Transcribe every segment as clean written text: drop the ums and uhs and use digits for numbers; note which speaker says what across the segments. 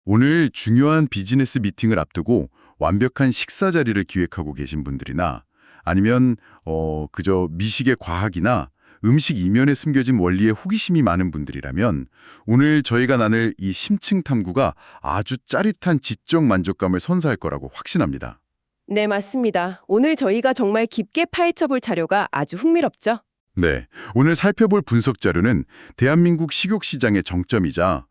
Speaker 1: 오늘 중요한 비즈니스 미팅을 앞두고 완벽한 식사 자리를 기획하고 계신 분들이나 아니면 그저 미식의 과학이나 음식 이면에 숨겨진 원리에 호기심이 많은 분들이라면 오늘 저희가 나눌 이 심층 탐구가 아주 짜릿한 지적 만족감을 선사할 거라고 확신합니다.
Speaker 2: 네, 맞습니다. 오늘 저희가 정말 깊게 파헤쳐볼 자료가 아주 흥미롭죠?
Speaker 1: 네, 오늘 살펴볼 분석 자료는 대한민국 식욕 시장의 정점이자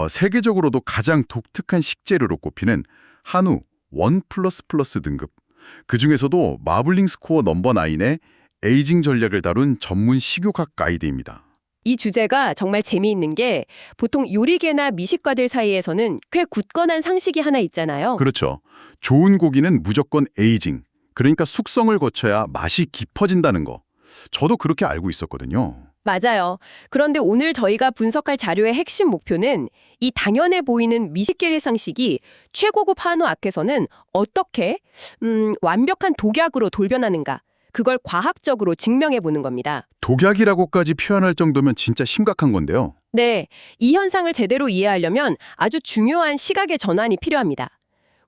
Speaker 1: 세계적으로도 가장 독특한 식재료로 꼽히는 한우 원 플러스 플러스 등급, 그중에서도 마블링 스코어 넘버 9의 에이징 전략을 다룬 전문 식욕학 가이드입니다.
Speaker 2: 이 주제가 정말 재미있는 게 보통 요리계나 미식가들 사이에서는 꽤 굳건한 상식이 하나 있잖아요.
Speaker 1: 그렇죠. 좋은 고기는 무조건 에이징, 그러니까 숙성을 거쳐야 맛이 깊어진다는 거. 저도 그렇게 알고 있었거든요.
Speaker 2: 맞아요. 그런데 오늘 저희가 분석할 자료의 핵심 목표는 이 당연해 보이는 미식계의 상식이 최고급 한우 앞에서는 어떻게 완벽한 독약으로 돌변하는가, 그걸 과학적으로 증명해 보는 겁니다.
Speaker 1: 독약이라고까지 표현할 정도면 진짜 심각한 건데요.
Speaker 2: 네, 이 현상을 제대로 이해하려면 아주 중요한 시각의 전환이 필요합니다.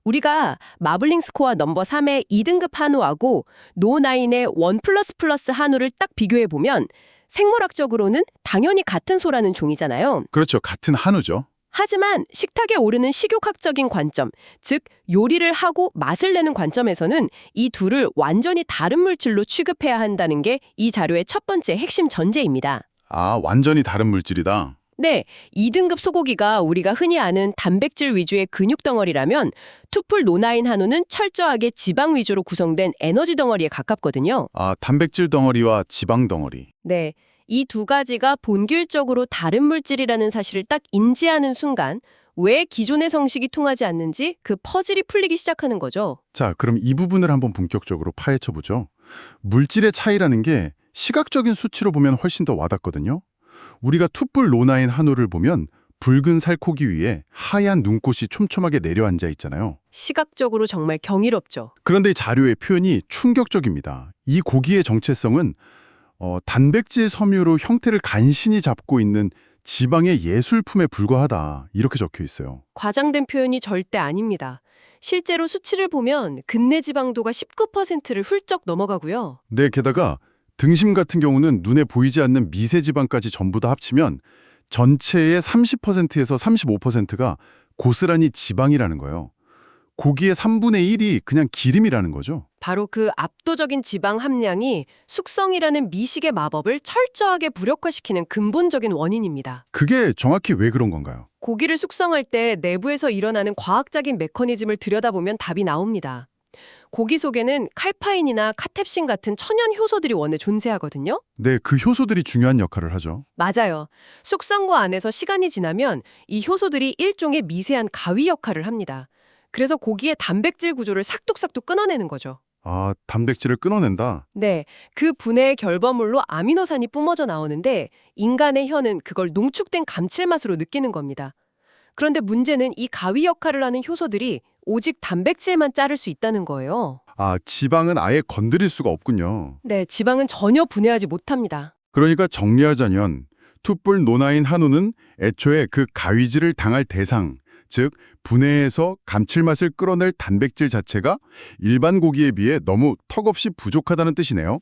Speaker 2: 우리가 마블링 스코어 넘버 3의 2등급 한우하고 노9의 원 플러스 플러스 한우를 딱 비교해보면 생물학적으로는 당연히 같은 소라는 종이잖아요.
Speaker 1: 그렇죠. 같은 한우죠.
Speaker 2: 하지만 식탁에 오르는 식욕학적인 관점, 즉 요리를 하고 맛을 내는 관점에서는 이 둘을 완전히 다른 물질로 취급해야 한다는 게 이 자료의 첫 번째 핵심 전제입니다.
Speaker 1: 아, 완전히 다른 물질이다.
Speaker 2: 네, 2등급 소고기가 우리가 흔히 아는 단백질 위주의 근육 덩어리라면 투풀 노나인 한우는 철저하게 지방 위주로 구성된 에너지 덩어리에 가깝거든요.
Speaker 1: 아, 단백질 덩어리와 지방 덩어리.
Speaker 2: 네, 이 두 가지가 본질적으로 다른 물질이라는 사실을 딱 인지하는 순간 왜 기존의 성식이 통하지 않는지 그 퍼즐이 풀리기 시작하는 거죠.
Speaker 1: 자, 그럼 이 부분을 한번 본격적으로 파헤쳐보죠. 물질의 차이라는 게 시각적인 수치로 보면 훨씬 더 와닿거든요. 우리가 툭불 노나인 한우를 보면 붉은 살코기 위에 하얀 눈꽃이 촘촘하게 내려앉아 있잖아요.
Speaker 2: 시각적으로 정말 경이롭죠.
Speaker 1: 그런데 이 자료의 표현이 충격적입니다. 이 고기의 정체성은 단백질 섬유로 형태를 간신히 잡고 있는 지방의 예술품에 불과하다, 이렇게 적혀 있어요.
Speaker 2: 과장된 표현이 절대 아닙니다. 실제로 수치를 보면 근내 지방도가 19%를 훌쩍 넘어가고요.
Speaker 1: 네, 게다가 등심 같은 경우는 눈에 보이지 않는 미세지방까지 전부 다 합치면 전체의 30%에서 35%가 고스란히 지방이라는 거예요. 고기의 3분의 1이 그냥 기름이라는 거죠.
Speaker 2: 바로 그 압도적인 지방 함량이 숙성이라는 미식의 마법을 철저하게 무력화시키는 근본적인 원인입니다.
Speaker 1: 그게 정확히 왜 그런 건가요?
Speaker 2: 고기를 숙성할 때 내부에서 일어나는 과학적인 메커니즘을 들여다보면 답이 나옵니다. 고기 속에는 칼파인이나 카텝신 같은 천연 효소들이 원래 존재하거든요.
Speaker 1: 네, 그 효소들이 중요한 역할을 하죠.
Speaker 2: 맞아요. 숙성고 안에서 시간이 지나면 이 효소들이 일종의 미세한 가위 역할을 합니다. 그래서 고기의 단백질 구조를 싹둑싹둑 끊어내는 거죠.
Speaker 1: 아, 단백질을 끊어낸다.
Speaker 2: 네, 그 분해의 결과물로 아미노산이 뿜어져 나오는데 인간의 혀는 그걸 농축된 감칠맛으로 느끼는 겁니다. 그런데 문제는 이 가위 역할을 하는 효소들이 오직 단백질만 자를 수 있다는 거예요.
Speaker 1: 아, 지방은 아예 건드릴 수가 없군요.
Speaker 2: 네, 지방은 전혀 분해하지 못합니다.
Speaker 1: 그러니까 정리하자면 툭불 노나인 한우는 애초에 그 가위질을 당할 대상, 즉 분해해서 감칠맛을 끌어낼 단백질 자체가 일반 고기에 비해 너무 턱없이 부족하다는 뜻이네요.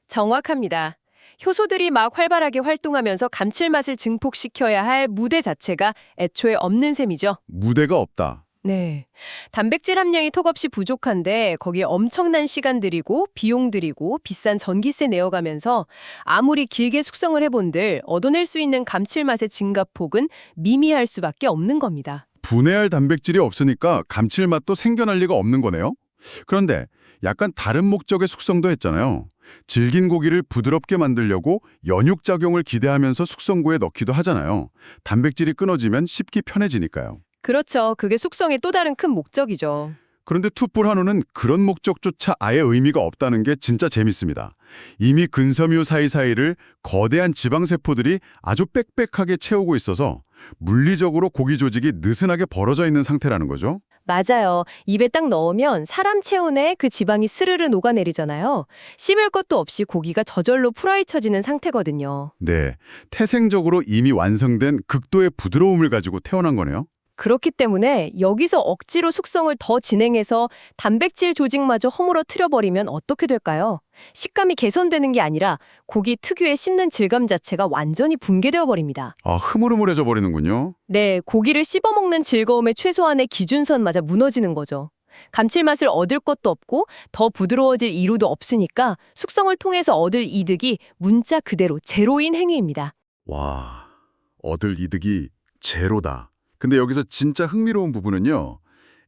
Speaker 2: 정확합니다. 효소들이 막 활발하게 활동하면서 감칠맛을 증폭시켜야 할 무대 자체가 애초에 없는 셈이죠.
Speaker 1: 무대가 없다.
Speaker 2: 네. 단백질 함량이 턱없이 부족한데 거기에 엄청난 시간 들이고 비용 들이고 비싼 전기세 내어가면서 아무리 길게 숙성을 해본들 얻어낼 수 있는 감칠맛의 증가폭은 미미할 수밖에 없는 겁니다.
Speaker 1: 분해할 단백질이 없으니까 감칠맛도 생겨날 리가 없는 거네요. 그런데 약간 다른 목적의 숙성도 했잖아요. 질긴 고기를 부드럽게 만들려고 연육작용을 기대하면서 숙성고에 넣기도 하잖아요. 단백질이 끊어지면 씹기 편해지니까요.
Speaker 2: 그렇죠. 그게 숙성의 또 다른 큰 목적이죠.
Speaker 1: 그런데 툭불 한우는 그런 목적조차 아예 의미가 없다는 게 진짜 재밌습니다. 이미 근섬유 사이사이를 거대한 지방세포들이 아주 빽빽하게 채우고 있어서 물리적으로 고기 조직이 느슨하게 벌어져 있는 상태라는 거죠.
Speaker 2: 맞아요. 입에 딱 넣으면 사람 체온에 그 지방이 스르르 녹아내리잖아요. 씹을 것도 없이 고기가 저절로 프라이쳐지는 상태거든요.
Speaker 1: 네, 태생적으로 이미 완성된 극도의 부드러움을 가지고 태어난 거네요.
Speaker 2: 그렇기 때문에 여기서 억지로 숙성을 더 진행해서 단백질 조직마저 허물어뜨려 버리면 어떻게 될까요? 식감이 개선되는 게 아니라 고기 특유의 씹는 질감 자체가 완전히 붕괴되어 버립니다.
Speaker 1: 아, 흐물흐물해져 버리는군요.
Speaker 2: 네, 고기를 씹어먹는 즐거움의 최소한의 기준선마저 무너지는 거죠. 감칠맛을 얻을 것도 없고 더 부드러워질 이유도 없으니까 숙성을 통해서 얻을 이득이 문자 그대로 제로인 행위입니다.
Speaker 1: 와, 얻을 이득이 제로다. 근데 여기서 진짜 흥미로운 부분은요.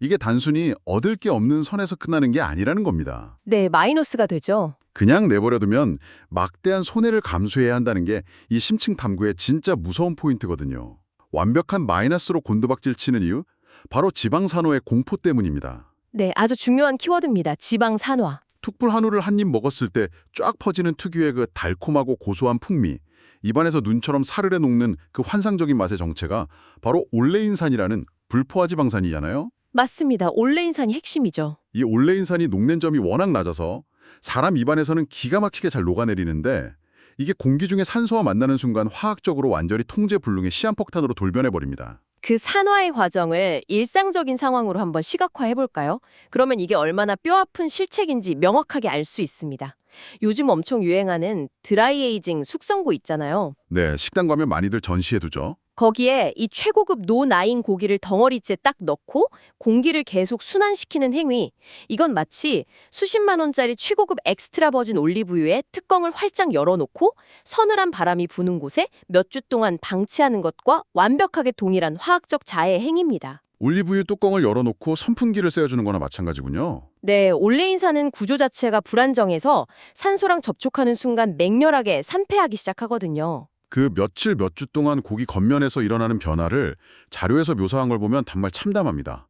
Speaker 1: 이게 단순히 얻을 게 없는 선에서 끝나는 게 아니라는 겁니다.
Speaker 2: 네, 마이너스가 되죠.
Speaker 1: 그냥 내버려두면 막대한 손해를 감수해야 한다는 게 이 심층 탐구의 진짜 무서운 포인트거든요. 완벽한 마이너스로 곤두박질 치는 이유? 바로 지방산화의 공포 때문입니다.
Speaker 2: 네, 아주 중요한 키워드입니다. 지방 산화.
Speaker 1: 툭불 한우를 한 입 먹었을 때 쫙 퍼지는 특유의 그 달콤하고 고소한 풍미, 입안에서 눈처럼 사르르 녹는 그 환상적인 맛의 정체가 바로 올레인산이라는 불포화 지방산이잖아요.
Speaker 2: 맞습니다. 올레인산이 핵심이죠.
Speaker 1: 이 올레인산이 녹는 점이 워낙 낮아서 사람 입안에서는 기가 막히게 잘 녹아내리는데 이게 공기 중에 산소와 만나는 순간 화학적으로 완전히 통제불능의 시한폭탄으로 돌변해버립니다.
Speaker 2: 그 산화의 과정을 일상적인 상황으로 한번 시각화해 볼까요? 그러면 이게 얼마나 뼈아픈 실책인지 명확하게 알 수 있습니다. 요즘 엄청 유행하는 드라이에이징 숙성고 있잖아요.
Speaker 1: 네, 식당 가면 많이들 전시해두죠.
Speaker 2: 거기에 이 최고급 노나인 고기를 덩어리째 딱 넣고 공기를 계속 순환시키는 행위. 이건 마치 수십만 원짜리 최고급 엑스트라 버진 올리브유에 뚜껑을 활짝 열어놓고 서늘한 바람이 부는 곳에 몇 주 동안 방치하는 것과 완벽하게 동일한 화학적 자해 행위입니다.
Speaker 1: 올리브유 뚜껑을 열어놓고 선풍기를 쐬어주는 거나 마찬가지군요.
Speaker 2: 네, 올레인산은 구조 자체가 불안정해서 산소랑 접촉하는 순간 맹렬하게 산패하기 시작하거든요.
Speaker 1: 그 며칠 몇 주 동안 고기 겉면에서 일어나는 변화를 자료에서 묘사한 걸 보면 정말 참담합니다.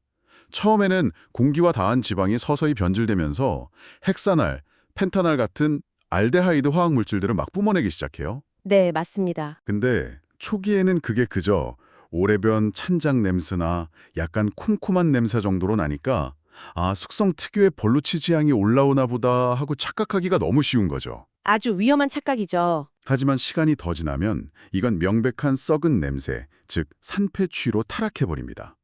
Speaker 1: 처음에는 공기와 닿은 지방이 서서히 변질되면서 헥사날, 펜타날 같은 알데하이드 화학 물질들을 막 뿜어내기 시작해요.
Speaker 2: 네, 맞습니다.
Speaker 1: 근데 초기에는 그게 그저 오래변 찬장 냄새나 약간 쿰쿰한 냄새 정도로 나니까 아, 숙성 특유의 벌루치 지향이 올라오나 보다 하고 착각하기가 너무 쉬운 거죠.
Speaker 2: 아주 위험한 착각이죠.
Speaker 1: 하지만 시간이 더 지나면 이건 명백한 썩은 냄새, 즉 산패취로 타락해버립니다.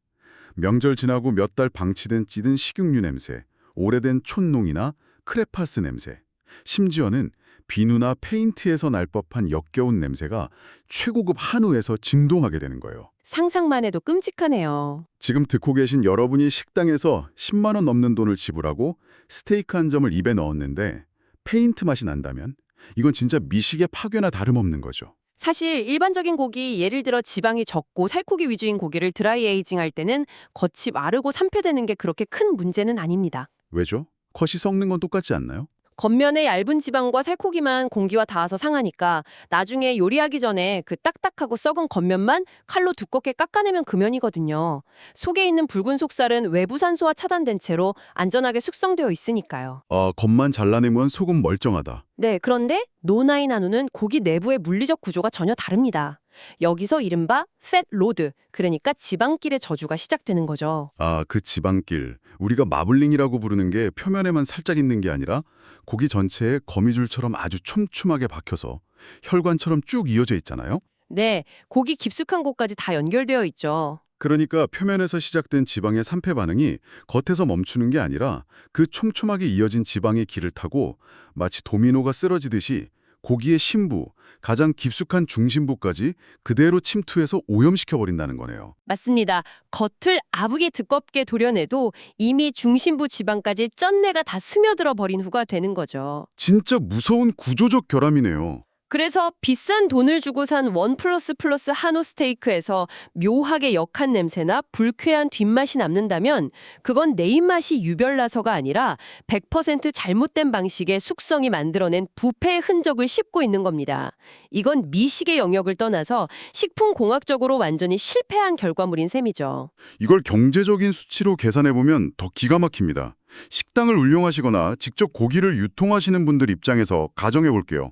Speaker 1: 명절 지나고 몇 달 방치된 찌든 식용유 냄새, 오래된 촌농이나 크레파스 냄새, 심지어는 비누나 페인트에서 날 법한 역겨운 냄새가 최고급 한우에서 진동하게 되는 거예요.
Speaker 2: 상상만 해도 끔찍하네요.
Speaker 1: 지금 듣고 계신 여러분이 식당에서 10만 원 넘는 돈을 지불하고 스테이크 한 점을 입에 넣었는데 페인트 맛이 난다면 이건 진짜 미식의 파괴나 다름없는 거죠.
Speaker 2: 사실 일반적인 고기, 예를 들어 지방이 적고 살코기 위주인 고기를 드라이 에이징 할 때는 겉이 마르고 산패되는 게 그렇게 큰 문제는 아닙니다.
Speaker 1: 왜죠? 컷이 썩는 건 똑같지 않나요?
Speaker 2: 겉면에 얇은 지방과 살코기만 공기와 닿아서 상하니까 나중에 요리하기 전에 그 딱딱하고 썩은 겉면만 칼로 두껍게 깎아내면 금연이거든요. 속에 있는 붉은 속살은 외부 산소와 차단된 채로 안전하게 숙성되어 있으니까요.
Speaker 1: 겉만 잘라내면 속은 멀쩡하다.
Speaker 2: 네, 그런데 노나인 한우는 고기 내부의 물리적 구조가 전혀 다릅니다. 여기서 이른바 팻 로드, 그러니까 지방길의 저주가 시작되는 거죠.
Speaker 1: 아, 그 지방길. 우리가 마블링이라고 부르는 게 표면에만 살짝 있는 게 아니라 고기 전체에 거미줄처럼 아주 촘촘하게 박혀서 혈관처럼 쭉 이어져 있잖아요.
Speaker 2: 네, 고기 깊숙한 곳까지 다 연결되어 있죠.
Speaker 1: 그러니까 표면에서 시작된 지방의 산패 반응이 겉에서 멈추는 게 아니라 그 촘촘하게 이어진 지방의 길을 타고 마치 도미노가 쓰러지듯이 고기의 심부, 가장 깊숙한 중심부까지 그대로 침투해서 오염시켜버린다는 거네요.
Speaker 2: 맞습니다. 겉을 아무게 두껍게 도려내도 이미 중심부 지방까지 쩐내가 다 스며들어 버린 후가 되는 거죠.
Speaker 1: 진짜 무서운 구조적 결함이네요.
Speaker 2: 그래서 비싼 돈을 주고 산 원 플러스 플러스 한우 스테이크에서 묘하게 역한 냄새나 불쾌한 뒷맛이 남는다면 그건 내 입맛이 유별나서가 아니라 100% 잘못된 방식의 숙성이 만들어낸 부패의 흔적을 씹고 있는 겁니다. 이건 미식의 영역을 떠나서 식품공학적으로 완전히 실패한 결과물인 셈이죠.
Speaker 1: 이걸 경제적인 수치로 계산해보면 더 기가 막힙니다. 식당을 운영하시거나 직접 고기를 유통하시는 분들 입장에서 가정해볼게요.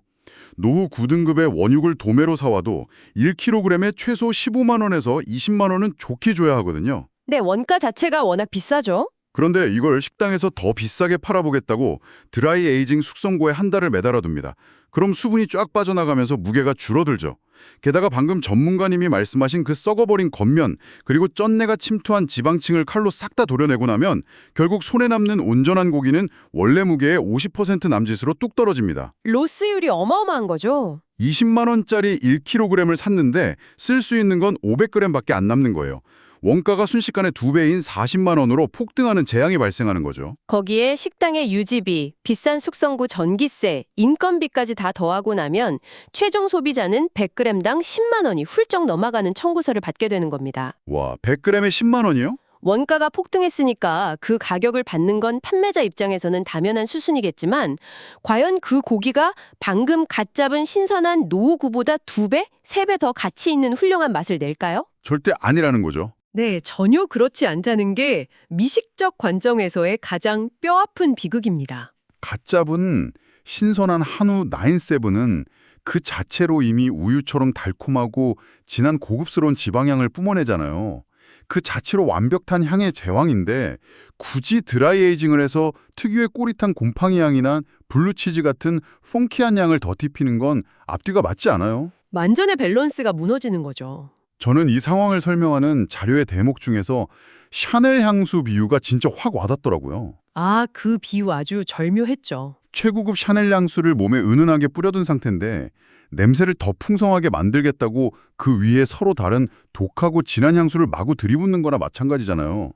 Speaker 1: 노후 9등급의 원육을 도매로 사와도 1kg에 최소 15만 원에서 20만 원은 좋게 줘야 하거든요.
Speaker 2: 네, 원가 자체가 워낙 비싸죠.
Speaker 1: 그런데 이걸 식당에서 더 비싸게 팔아보겠다고 드라이 에이징 숙성고에 한 달을 매달아둡니다. 그럼 수분이 쫙 빠져나가면서 무게가 줄어들죠. 게다가 방금 전문가님이 말씀하신 그 썩어버린 겉면 그리고 쩐내가 침투한 지방층을 칼로 싹 다 도려내고 나면 결국 손에 남는 온전한 고기는 원래 무게의 50% 남짓으로 뚝 떨어집니다.
Speaker 2: 로스율이 어마어마한 거죠.
Speaker 1: 20만 원짜리 1kg을 샀는데 쓸 수 있는 건 500g밖에 안 남는 거예요. 원가가 순식간에 2배인 40만 원으로 폭등하는 재앙이 발생하는 거죠.
Speaker 2: 거기에 식당의 유지비, 비싼 숙성고 전기세, 인건비까지 다 더하고 나면 최종 소비자는 100g당 10만 원이 훌쩍 넘어가는 청구서를 받게 되는 겁니다.
Speaker 1: 와, 100g에 10만 원이요?
Speaker 2: 원가가 폭등했으니까 그 가격을 받는 건 판매자 입장에서는 당연한 수순이겠지만 과연 그 고기가 방금 갓 잡은 신선한 노후구보다 2배, 3배 더 가치 있는 훌륭한 맛을 낼까요?
Speaker 1: 절대 아니라는 거죠.
Speaker 2: 네, 전혀 그렇지 않다는 게 미식적 관점에서의 가장 뼈아픈 비극입니다.
Speaker 1: 갓 잡은 신선한 한우 9-7은 그 자체로 이미 우유처럼 달콤하고 진한 고급스러운 지방향을 뿜어내잖아요. 그 자체로 완벽한 향의 제왕인데 굳이 드라이 에이징을 해서 특유의 꼬릿한 곰팡이 향이나 블루치즈 같은 펑키한 향을 더티피는 건 앞뒤가 맞지 않아요.
Speaker 2: 완전의 밸런스가 무너지는 거죠.
Speaker 1: 저는 이 상황을 설명하는 자료의 대목 중에서 샤넬 향수 비유가 진짜 확 와닿더라고요.
Speaker 2: 아, 그 비유 아주 절묘했죠.
Speaker 1: 최고급 샤넬 향수를 몸에 은은하게 뿌려둔 상태인데 냄새를 더 풍성하게 만들겠다고 그 위에 서로 다른 독하고 진한 향수를 마구 들이붓는 거나 마찬가지잖아요.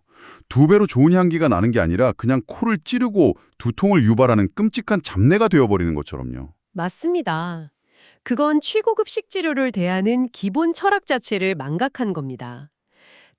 Speaker 1: 2배로 좋은 향기가 나는 게 아니라 그냥 코를 찌르고 두통을 유발하는 끔찍한 잡내가 되어버리는 것처럼요.
Speaker 2: 맞습니다. 그건 최고급 식재료를 대하는 기본 철학 자체를 망각한 겁니다.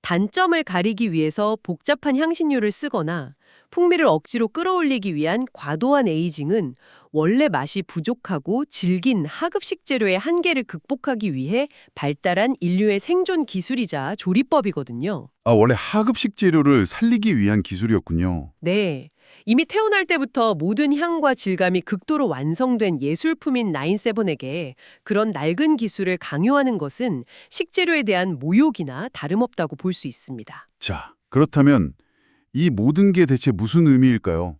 Speaker 2: 단점을 가리기 위해서 복잡한 향신료를 쓰거나 풍미를 억지로 끌어올리기 위한 과도한 에이징은 원래 맛이 부족하고 질긴 하급 식재료의 한계를 극복하기 위해 발달한 인류의 생존 기술이자 조리법이거든요.
Speaker 1: 아, 원래 하급 식재료를 살리기 위한 기술이었군요.
Speaker 2: 네. 이미 태어날 때부터 모든 향과 질감이 극도로 완성된 예술품인 9-7에게 그런 낡은 기술을 강요하는 것은 식재료에 대한 모욕이나 다름없다고 볼 수 있습니다.
Speaker 1: 자, 그렇다면 이 모든 게 대체 무슨 의미일까요?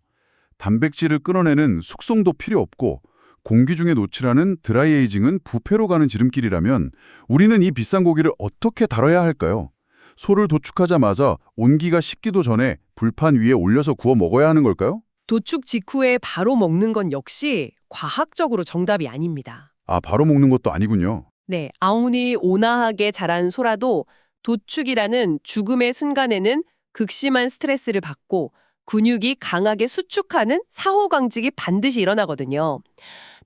Speaker 1: 단백질을 끊어내는 숙성도 필요 없고 공기 중에 노출하는 드라이 에이징은 부패로 가는 지름길이라면 우리는 이 비싼 고기를 어떻게 다뤄야 할까요? 소를 도축하자마자 온기가 식기도 전에 불판 위에 올려서 구워 먹어야 하는 걸까요?
Speaker 2: 도축 직후에 바로 먹는 건 역시 과학적으로 정답이 아닙니다.
Speaker 1: 아, 바로 먹는 것도 아니군요.
Speaker 2: 네, 아무리 온화하게 자란 소라도 도축이라는 죽음의 순간에는 극심한 스트레스를 받고 근육이 강하게 수축하는 사후강직이 반드시 일어나거든요.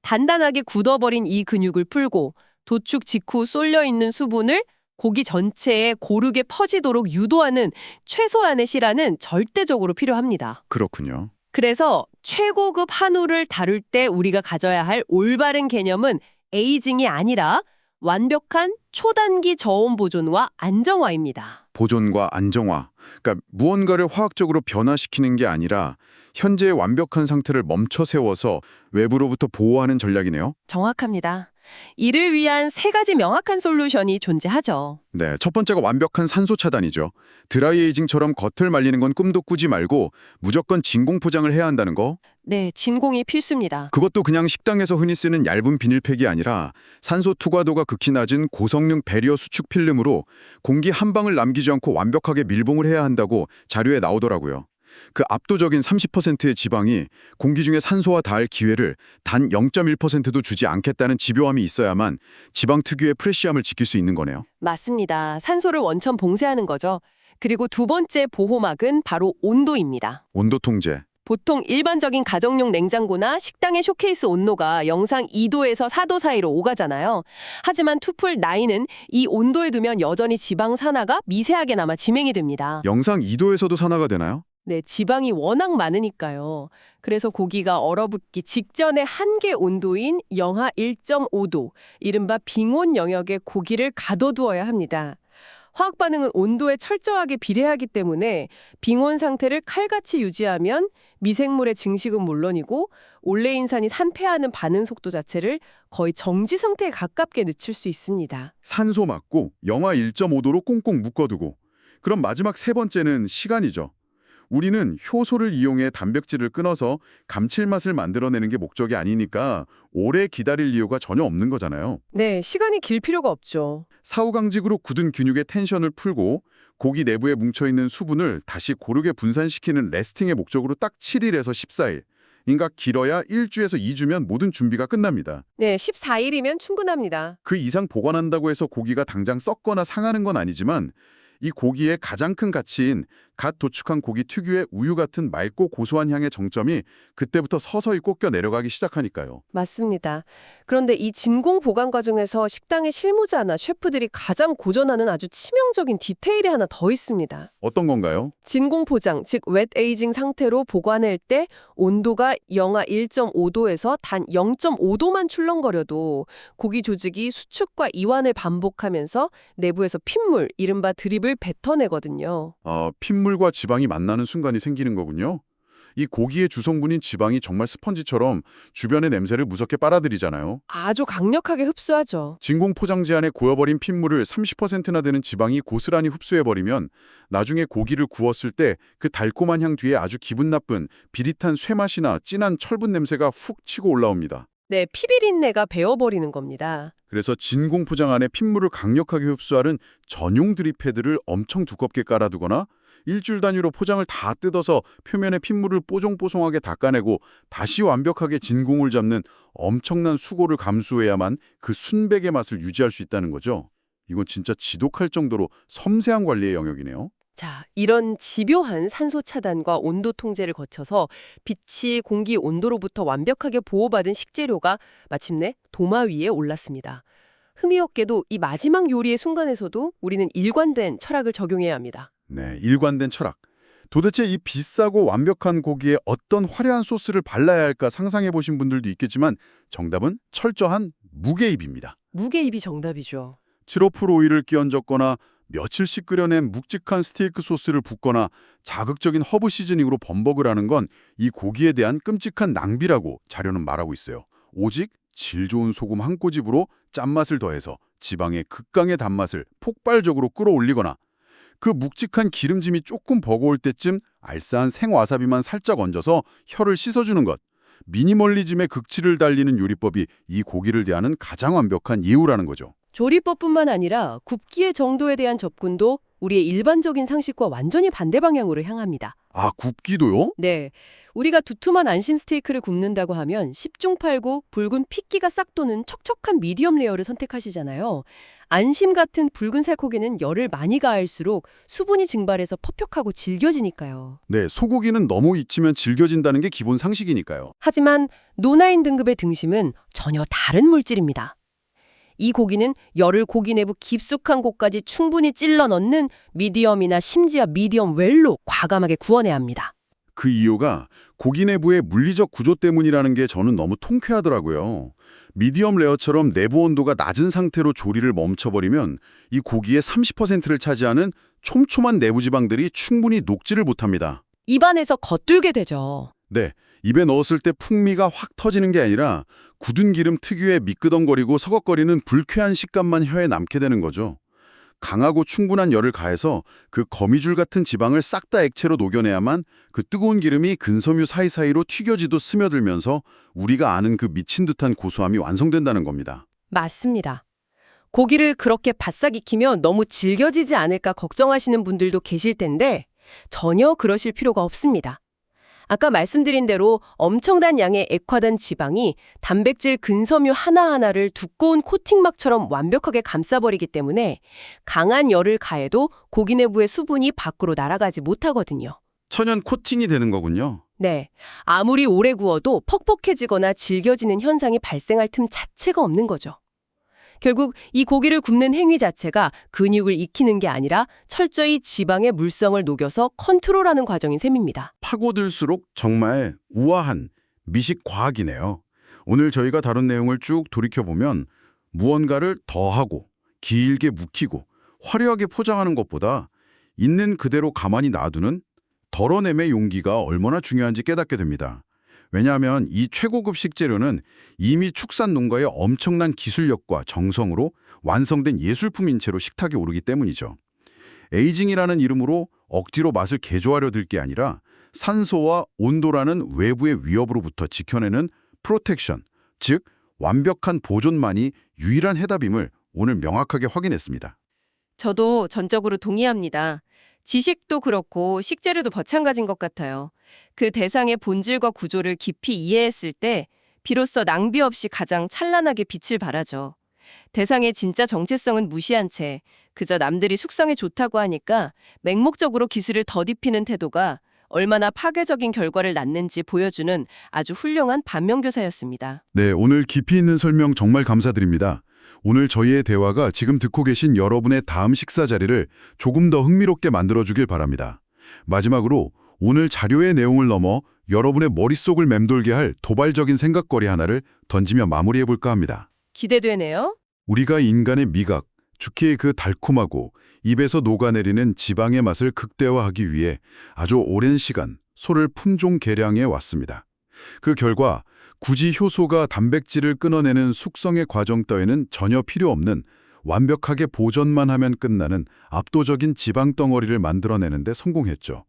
Speaker 2: 단단하게 굳어버린 이 근육을 풀고 도축 직후 쏠려있는 수분을 고기 전체에 고르게 퍼지도록 유도하는 최소한의 시간은 절대적으로 필요합니다.
Speaker 1: 그렇군요.
Speaker 2: 그래서 최고급 한우를 다룰 때 우리가 가져야 할 올바른 개념은 에이징이 아니라 완벽한 초단기 저온 보존과 안정화입니다.
Speaker 1: 보존과 안정화. 그러니까 무언가를 화학적으로 변화시키는 게 아니라 현재의 완벽한 상태를 멈춰 세워서 외부로부터 보호하는 전략이네요.
Speaker 2: 정확합니다. 이를 위한 3가지 명확한 솔루션이 존재하죠.
Speaker 1: 네, 첫 번째가 완벽한 산소 차단이죠. 드라이 에이징처럼 겉을 말리는 건 꿈도 꾸지 말고 무조건 진공 포장을 해야 한다는 거.
Speaker 2: 네, 진공이 필수입니다.
Speaker 1: 그것도 그냥 식당에서 흔히 쓰는 얇은 비닐팩이 아니라 산소 투과도가 극히 낮은 고성능 배리어 수축 필름으로 공기 한 방울 남기지 않고 완벽하게 밀봉을 해야 한다고 자료에 나오더라고요. 그 압도적인 30%의 지방이 공기 중에 산소와 닿을 기회를 단 0.1%도 주지 않겠다는 집요함이 있어야만 지방 특유의 프레시함을 지킬 수 있는 거네요.
Speaker 2: 맞습니다. 산소를 원천 봉쇄하는 거죠. 그리고 두 번째 보호막은 바로 온도입니다.
Speaker 1: 온도 통제.
Speaker 2: 보통 일반적인 가정용 냉장고나 식당의 쇼케이스 온도가 영상 2도에서 4도 사이로 오가잖아요. 하지만 투풀 9은 이 온도에 두면 여전히 지방 산화가 미세하게 남아 지맹이 됩니다.
Speaker 1: 영상 2도에서도 산화가 되나요?
Speaker 2: 네, 지방이 워낙 많으니까요. 그래서 고기가 얼어붙기 직전의 한계 온도인 영하 1.5도, 이른바 빙온 영역에 고기를 가둬두어야 합니다. 화학 반응은 온도에 철저하게 비례하기 때문에 빙온 상태를 칼같이 유지하면 미생물의 증식은 물론이고 올레인산이 산패하는 반응 속도 자체를 거의 정지 상태에 가깝게 늦출 수 있습니다.
Speaker 1: 산소 막고 영하 1.5도로 꽁꽁 묶어두고. 그럼 마지막 세 번째는 시간이죠. 우리는 효소를 이용해 단백질을 끊어서 감칠맛을 만들어내는 게 목적이 아니니까 오래 기다릴 이유가 전혀 없는 거잖아요.
Speaker 2: 네, 시간이 길 필요가 없죠.
Speaker 1: 사후강직으로 굳은 근육의 텐션을 풀고 고기 내부에 뭉쳐있는 수분을 다시 고르게 분산시키는 레스팅의 목적으로 딱 7일에서 14일. 그러니까 길어야 1주에서 2주면 모든 준비가 끝납니다.
Speaker 2: 네, 14일이면 충분합니다.
Speaker 1: 그 이상 보관한다고 해서 고기가 당장 썩거나 상하는 건 아니지만 이 고기의 가장 큰 가치인 갓 도축한 고기 특유의 우유 같은 맑고 고소한 향의 정점이 그때부터 서서히 꺾여 내려가기 시작하니까요.
Speaker 2: 맞습니다. 그런데 이 진공 보관 과정에서 식당의 실무자나 셰프들이 가장 고전하는 아주 치명적인 디테일이 하나 더 있습니다.
Speaker 1: 어떤 건가요?
Speaker 2: 진공 포장, 즉 웻 에이징 상태로 보관할 때 온도가 영하 1.5도에서 단 0.5도만 출렁거려도 고기 조직이 수축과 이완을 반복하면서 내부에서 핏물, 이른바 드립을 뱉어내거든요.
Speaker 1: 핏물과 지방이 만나는 순간이 생기는 거군요. 이 고기의 주성분인 지방이 정말 스펀지처럼 주변의 냄새를 무섭게 빨아들이잖아요.
Speaker 2: 아주 강력하게 흡수하죠.
Speaker 1: 진공 포장지 안에 고여버린 핏물을 30%나 되는 지방이 고스란히 흡수해버리면 나중에 고기를 구웠을 때 그 달콤한 향 뒤에 아주 기분 나쁜 비릿한 쇠맛이나 진한 철분 냄새가 훅 치고 올라옵니다.
Speaker 2: 네, 피비린내가 배어버리는 겁니다.
Speaker 1: 그래서 진공 포장 안에 핏물을 강력하게 흡수하는 전용 드립패드를 엄청 두껍게 깔아두거나 일주일 단위로 포장을 다 뜯어서 표면의 핏물을 뽀송뽀송하게 닦아내고 다시 완벽하게 진공을 잡는 엄청난 수고를 감수해야만 그 순백의 맛을 유지할 수 있다는 거죠. 이건 진짜 지독할 정도로 섬세한 관리의 영역이네요.
Speaker 2: 자, 이런 집요한 산소 차단과 온도 통제를 거쳐서 빛이 공기 온도로부터 완벽하게 보호받은 식재료가 마침내 도마 위에 올랐습니다. 흠이 없게도 이 마지막 요리의 순간에서도 우리는 일관된 철학을 적용해야 합니다.
Speaker 1: 네, 일관된 철학. 도대체 이 비싸고 완벽한 고기에 어떤 화려한 소스를 발라야 할까 상상해 보신 분들도 있겠지만 정답은 철저한 무개입입니다.
Speaker 2: 무게입이 정답이죠.
Speaker 1: 7% 오일을 끼얹었거나 며칠씩 끓여낸 묵직한 스테이크 소스를 붓거나 자극적인 허브 시즈닝으로 범벅을 하는 건 이 고기에 대한 끔찍한 낭비라고 자료는 말하고 있어요. 오직 질 좋은 소금 한 꼬집으로 짠맛을 더해서 지방의 극강의 단맛을 폭발적으로 끌어올리거나 그 묵직한 기름짐이 조금 버거울 때쯤 알싸한 생와사비만 살짝 얹어서 혀를 씻어주는 것. 미니멀리즘의 극치를 달리는 요리법이 이 고기를 대하는 가장 완벽한 예우라는 거죠.
Speaker 2: 조리법뿐만 아니라 굽기의 정도에 대한 접근도 우리의 일반적인 상식과 완전히 반대 방향으로 향합니다.
Speaker 1: 아, 굽기도요?
Speaker 2: 네, 우리가 두툼한 안심 스테이크를 굽는다고 하면 10중 8구 붉은 핏기가 싹 도는 척척한 미디엄 레어를 선택하시잖아요. 안심 같은 붉은 살코기는 열을 많이 가할수록 수분이 증발해서 퍽퍽하고 질겨지니까요.
Speaker 1: 네, 소고기는 너무 익히면 질겨진다는 게 기본 상식이니까요.
Speaker 2: 하지만 노9 등급의 등심은 전혀 다른 물질입니다. 이 고기는 열을 고기 내부 깊숙한 곳까지 충분히 찔러 넣는 미디엄이나 심지어 미디엄 웰로 과감하게 구워내야 합니다.
Speaker 1: 그 이유가 고기 내부의 물리적 구조 때문이라는 게 저는 너무 통쾌하더라고요. 미디엄 레어처럼 내부 온도가 낮은 상태로 조리를 멈춰버리면 이 고기의 30%를 차지하는 촘촘한 내부 지방들이 충분히 녹지를 못합니다.
Speaker 2: 입안에서 겉돌게 되죠.
Speaker 1: 네, 입에 넣었을 때 풍미가 확 터지는 게 아니라 굳은 기름 특유의 미끄덩거리고 서걱거리는 불쾌한 식감만 혀에 남게 되는 거죠. 강하고 충분한 열을 가해서 그 거미줄 같은 지방을 싹 다 액체로 녹여내야만 그 뜨거운 기름이 근섬유 사이사이로 튀겨지도 스며들면서 우리가 아는 그 미친 듯한 고소함이 완성된다는 겁니다.
Speaker 2: 맞습니다. 고기를 그렇게 바싹 익히면 너무 질겨지지 않을까 걱정하시는 분들도 계실 텐데 전혀 그러실 필요가 없습니다. 아까 말씀드린 대로 엄청난 양의 액화된 지방이 단백질 근섬유 하나하나를 두꺼운 코팅막처럼 완벽하게 감싸버리기 때문에 강한 열을 가해도 고기 내부의 수분이 밖으로 날아가지 못하거든요.
Speaker 1: 천연 코팅이 되는 거군요.
Speaker 2: 네, 아무리 오래 구워도 퍽퍽해지거나 질겨지는 현상이 발생할 틈 자체가 없는 거죠. 결국 이 고기를 굽는 행위 자체가 근육을 익히는 게 아니라 철저히 지방의 물성을 녹여서 컨트롤하는 과정인 셈입니다.
Speaker 1: 파고들수록 정말 우아한 미식 과학이네요. 오늘 저희가 다룬 내용을 쭉 돌이켜보면 무언가를 더하고 길게 묵히고 화려하게 포장하는 것보다 있는 그대로 가만히 놔두는 덜어냄의 용기가 얼마나 중요한지 깨닫게 됩니다. 왜냐하면 이 최고급 식재료는 이미 축산 농가의 엄청난 기술력과 정성으로 완성된 예술품인 채로 식탁에 오르기 때문이죠. 에이징이라는 이름으로 억지로 맛을 개조하려 들 게 아니라 산소와 온도라는 외부의 위협으로부터 지켜내는 프로텍션, 즉 완벽한 보존만이 유일한 해답임을 오늘 명확하게 확인했습니다.
Speaker 2: 저도 전적으로 동의합니다. 지식도 그렇고 식재료도 마찬가지인 것 같아요. 그 대상의 본질과 구조를 깊이 이해했을 때 비로소 낭비 없이 가장 찬란하게 빛을 발하죠. 대상의 진짜 정체성은 무시한 채 그저 남들이 숙성에 좋다고 하니까 맹목적으로 기술을 덧입히는 태도가 얼마나 파괴적인 결과를 낳는지 보여주는 아주 훌륭한 반면교사였습니다.
Speaker 1: 네, 오늘 깊이 있는 설명 정말 감사드립니다. 오늘 저희의 대화가 지금 듣고 계신 여러분의 다음 식사 자리를 조금 더 흥미롭게 만들어주길 바랍니다. 마지막으로 오늘 자료의 내용을 넘어 여러분의 머릿속을 맴돌게 할 도발적인 생각거리 하나를 던지며 마무리해볼까 합니다.
Speaker 2: 기대되네요.
Speaker 1: 우리가 인간의 미각, 특히 그 달콤하고 입에서 녹아내리는 지방의 맛을 극대화하기 위해 아주 오랜 시간 소를 품종 개량해 왔습니다. 그 결과 굳이 효소가 단백질을 끊어내는 숙성의 과정 따위는 전혀 필요 없는 완벽하게 보존만 하면 끝나는 압도적인 지방 덩어리를 만들어내는 데 성공했죠.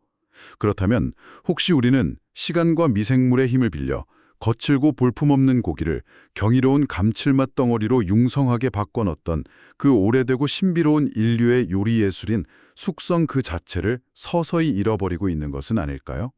Speaker 1: 그렇다면 혹시 우리는 시간과 미생물의 힘을 빌려 거칠고 볼품없는 고기를 경이로운 감칠맛 덩어리로 융성하게 바꿔넣었던 그 오래되고 신비로운 인류의 요리 예술인 숙성 그 자체를 서서히 잃어버리고 있는 것은 아닐까요?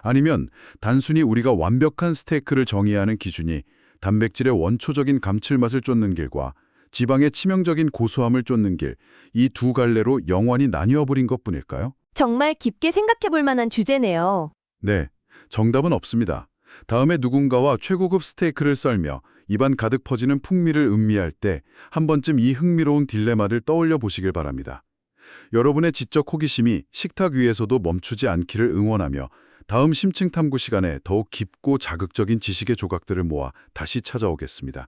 Speaker 1: 아니면 단순히 우리가 완벽한 스테이크를 정의하는 기준이 단백질의 원초적인 감칠맛을 쫓는 길과 지방의 치명적인 고소함을 쫓는 길, 이 두 갈래로 영원히 나뉘어 버린 것뿐일까요?
Speaker 3: 정말 깊게 생각해 볼 만한 주제네요.
Speaker 1: 네, 정답은 없습니다. 다음에 누군가와 최고급 스테이크를 썰며 입안 가득 퍼지는 풍미를 음미할 때 한 번쯤 이 흥미로운 딜레마를 떠올려 보시길 바랍니다. 여러분의 지적 호기심이 식탁 위에서도 멈추지 않기를 응원하며 다음 심층 탐구 시간에 더욱 깊고 자극적인 지식의 조각들을 모아 다시 찾아오겠습니다.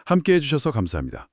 Speaker 1: 함께해 주셔서 감사합니다.